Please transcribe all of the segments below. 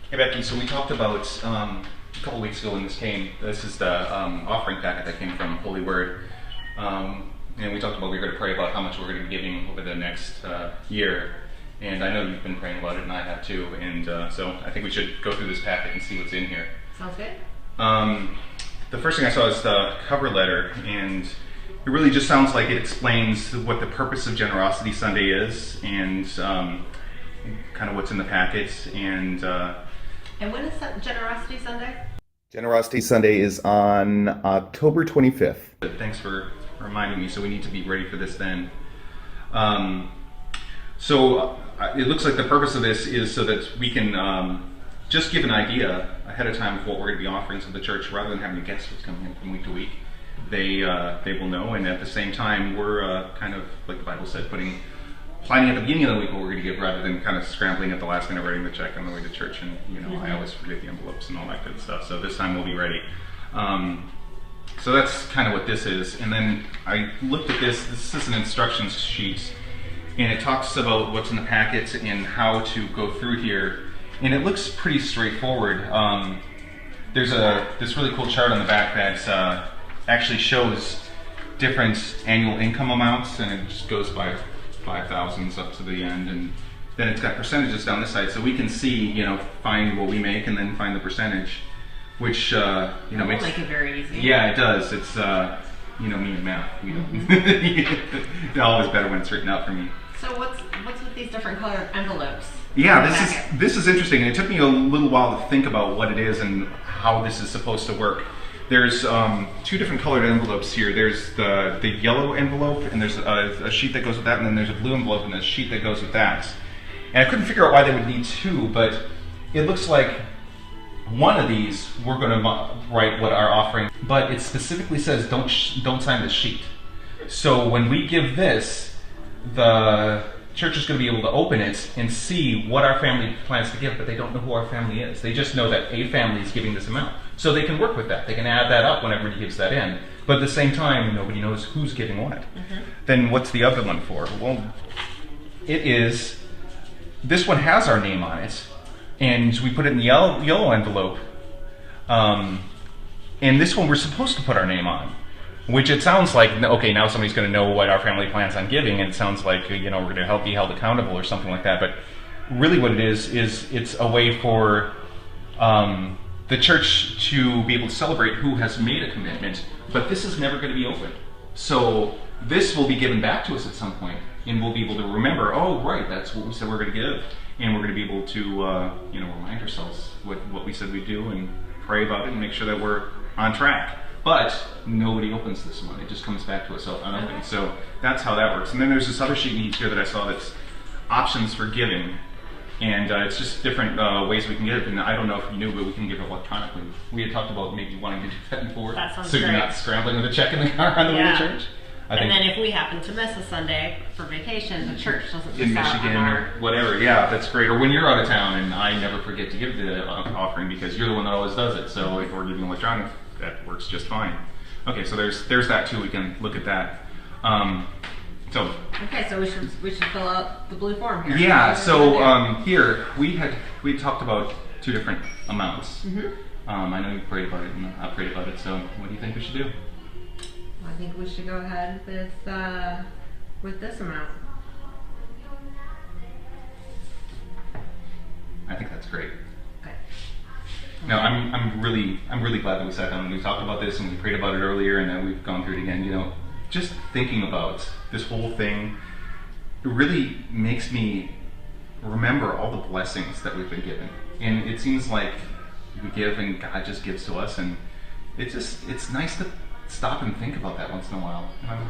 Hey Becky, so we talked about a couple weeks ago when this came. This is the offering packet that came from Holy Word, and we talked about we were going to pray about how much we're going to be giving over the next year. And I know you've been praying about it, and I have too. And so I think we should go through this packet and see what's in here. Sounds good. The first thing I saw is the cover letter, and it really just sounds like it explains what the purpose of Generosity Sunday is, and kind of what's in the packet, and when is Generosity Sunday? Generosity Sunday is on October 25th. But thanks for reminding me, so we need to be ready for this then. It looks like the purpose of this is so that we can just give an idea ahead of time of what we're going to be offering to the church, rather than having to guess what's coming in from week to week. They will know, and at the same time, we're kind of, like the Bible said, planning at the beginning of the week what we're going to give, rather than kind of scrambling at the last minute writing the check on the way to church. And I always forget the envelopes and all that good stuff. So this time we'll be ready. So that's kind of what this is. And then I looked at this. This is an instructions sheet, and it talks about what's in the packet and how to go through here. And it looks pretty straightforward. There's this really cool chart on the back that actually shows different annual income amounts, and it just goes by 5,000s up to the end, and then it's got percentages down this side, so we can see, find what we make and then find the percentage, which makes make it very easy. Yeah, it does. It's me and math. We don't. It's always better when it's written out for me. So what's with these different colored envelopes? Yeah, this is interesting, and it took me a little while to think about what it is and how this is supposed to work. There's two different colored envelopes here. There's the yellow envelope, and there's a sheet that goes with that, and then there's a blue envelope and a sheet that goes with that. And I couldn't figure out why they would need two, but it looks like one of these we're going to write what our offering, but it specifically says don't sign the sheet. So when we give this, the church is going to be able to open it and see what our family plans to give, but they don't know who our family is. They just know that a family is giving this amount. So they can work with that. They can add that up whenever he gives that in. But at the same time, nobody knows who's giving what. Mm-hmm. Then what's the other one for? Well, this one has our name on it, and we put it in the yellow envelope. And this one we're supposed to put our name on. Which it sounds like, okay, now somebody's going to know what our family plans on giving, and it sounds like, we're going to be held accountable or something like that. But really what it is it's a way for the church to be able to celebrate who has made a commitment, but this is never going to be open. So this will be given back to us at some point, and we'll be able to remember, oh, right, that's what we said we're going to give. And we're going to be able to, remind ourselves what we said we'd do, and pray about it and make sure that we're on track. But nobody opens this one. It just comes back to us unopened. So that's how that works. And then there's this other sheet here that I saw that's options for giving. And it's just different ways we can give. And I don't know if you knew, but we can give electronically. We had talked about maybe wanting to do that before. That sounds so great. You're not scrambling with a check in the car on the way to church. And then if we happen to miss a Sunday for vacation, the church doesn't in miss out Michigan on or whatever, yeah, that's great. Or when you're out of town, and I never forget to give the offering because you're the one that always does it. So if we're giving electronic, that works just fine. Okay, so there's that too. We can look at that. Okay, so we should fill out the blue form here. Yeah. So here we talked about two different amounts. Mm-hmm. I know you prayed about it, and I prayed about it. So what do you think we should do? I think we should go ahead with this amount. I think that's great. Okay. No, I'm really glad that we sat down and we talked about this and we prayed about it earlier, and then we've gone through it again. Just thinking about this whole thing, it really makes me remember all the blessings that we've been given. And it seems like we give and God just gives to us, and it's nice to stop and think about that once in a while. And I'm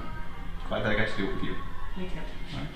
glad that I got to do it with you. Me too. All right.